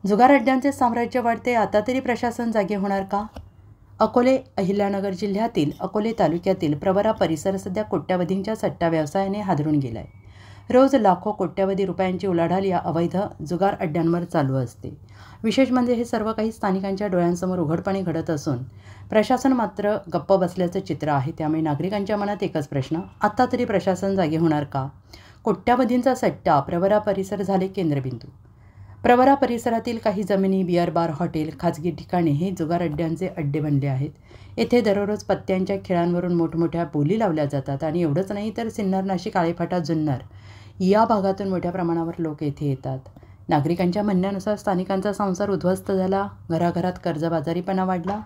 जुगार अड्ड्यांचे साम्राज्य वाढते, आता तरी प्रशासन जागे होणार का? अकोले अहिल्यानगर जिल्ह्यातील अकोले तालुक्यातील प्रवरा परिसर सध्या कोट्यावधींच्या सट्टा व्यवसायाने हादरून गेलाय। रोज लाखो कोट्यावधी रुपयांची उलाढाल या अवैध जुगार अड्ड्यांवर चालू असते। विशेष म्हणजे हे सर्व काही स्थानिकांच्या डोळ्यांसमोर उघडपणे घडत असून प्रशासन मात्र गप्प बसल्याचं चित्र आहे। त्यामुळे नागरिकांच्या मनात एकच प्रश्न, आता तरी प्रशासन जागे होणार का? कोट्यावधींचा सट्टा प्रवरा परिसर झाले केंद्रबिंदू। प्रवरा परिसरातील काही जमिनी, बिअर बार, हॉटेल, खाजगी ठिकाणे हे जुगार अड्ड्यांचे अड्डे बनले आहेत। येथे दररोज पत्त्यांच्या खेळांवरून मोठमोठ्या बोली लावल्या जातात आणि एवढंच नाही तर सिन्नर, नाशिक, आळेफाटा, जुन्नर या भागातून मोठ्या प्रमाणावर लोक येथे येतात। नागरिकांच्या म्हणण्यानुसार स्थानिकांचा संसार उद्ध्वस्त झाला, घराघरात कर्जबाजारीपणा वाढला,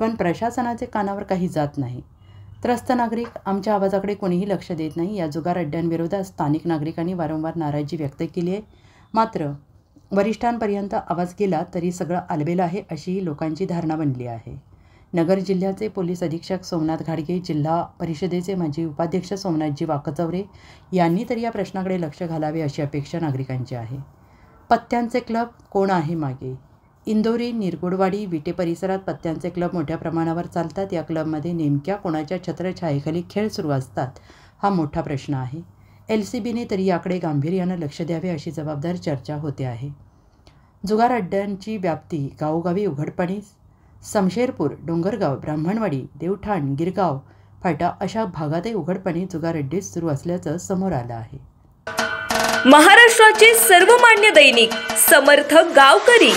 पण प्रशासनाचे कानावर काही जात नाही। त्रस्त नागरिक, आमच्या आवाजाकडे कोणीही लक्ष देत नाही। या जुगार अड्ड्यांविरोधात स्थानिक नागरिकांनी वारंवार नाराजी व्यक्त केली आहे, मात्र वरिष्ठांपर्यंत आवाज गेला तरी सगळं आलबेल आहे अशी लोकांची धारणा बनली आहे। नगर जिल्ह्याचे पोलीस अधीक्षक सोमनाथ घाडगे, जिल्हा परिषदेचे माजी उपाध्यक्ष सोमनाथजी वाकचौरे यांनी तरी या प्रश्नाकडे लक्ष घालावे अशी अपेक्षा नागरिकांची आहे। पत्त्यांचे क्लब कोण आहे मागे? इंदोरी, निरगुडवाडी, विटे परिसरात पत्त्यांचे क्लब मोठ्या प्रमाणावर चालतात। या क्लबमध्ये नेमक्या कोणाच्या छत्रछायेखाली खेळ सुरू असतात हा मोठा प्रश्न आहे। LCBने तरी याकडे गांभीर्यानं लक्ष द्यावे अशी जबाबदार चर्चा होते आहे। जुगार अड्ड्यांची व्याप्ती गावोगावी उघडपणे समशेरपूर, डोंगरगाव, ब्राह्मणवाडी, देवठाण, गिरगाव, फाटा अशा भागातही उघडपणे जुगार अड्डे सुरू असल्याचं समोर आलं आहे। महाराष्ट्राचे सर्वमान्य दैनिक समर्थ गावकरी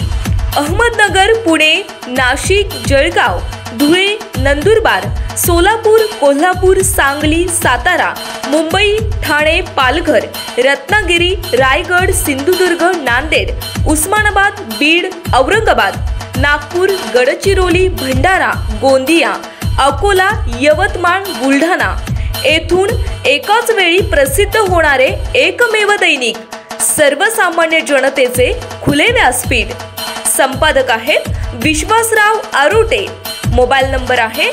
अहमदनगर, पुणे, नाशिक, जळगाव, धुळे, नंदुरबार, सोलापूर, कोल्हापूर, सांगली, सातारा, मुंबई, ठाणे, पालघर, रत्नागिरी, रायगड, सिंधुदुर्ग, नांदेड, उस्मानाबाद, बीड, औरंगाबाद, नागपूर, गडचिरोली, भंडारा, गोंदिया, अकोला, यवतमाळ, बुलढाणा येथून एकाच वेळी प्रसिद्ध होणारे एकमेव दैनिक, सर्वसामान्य जनतेचे खुले व्यासपीठ। संपादक आहेत विश्वासराव आरोटे। मोबाईल नंबर आहे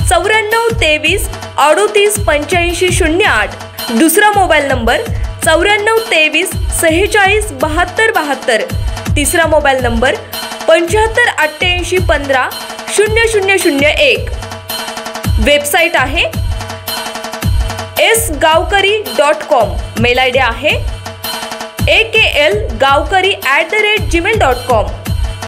9423 38 85 08। दुसरा मोबाईल नंबर 9423 46 72 72। तिसरा मोबाईल नंबर 75 88 15 0001। वेबसाईट आहे sgavkari.com। मेल आयडी आहे akl gavkari@gmail.com।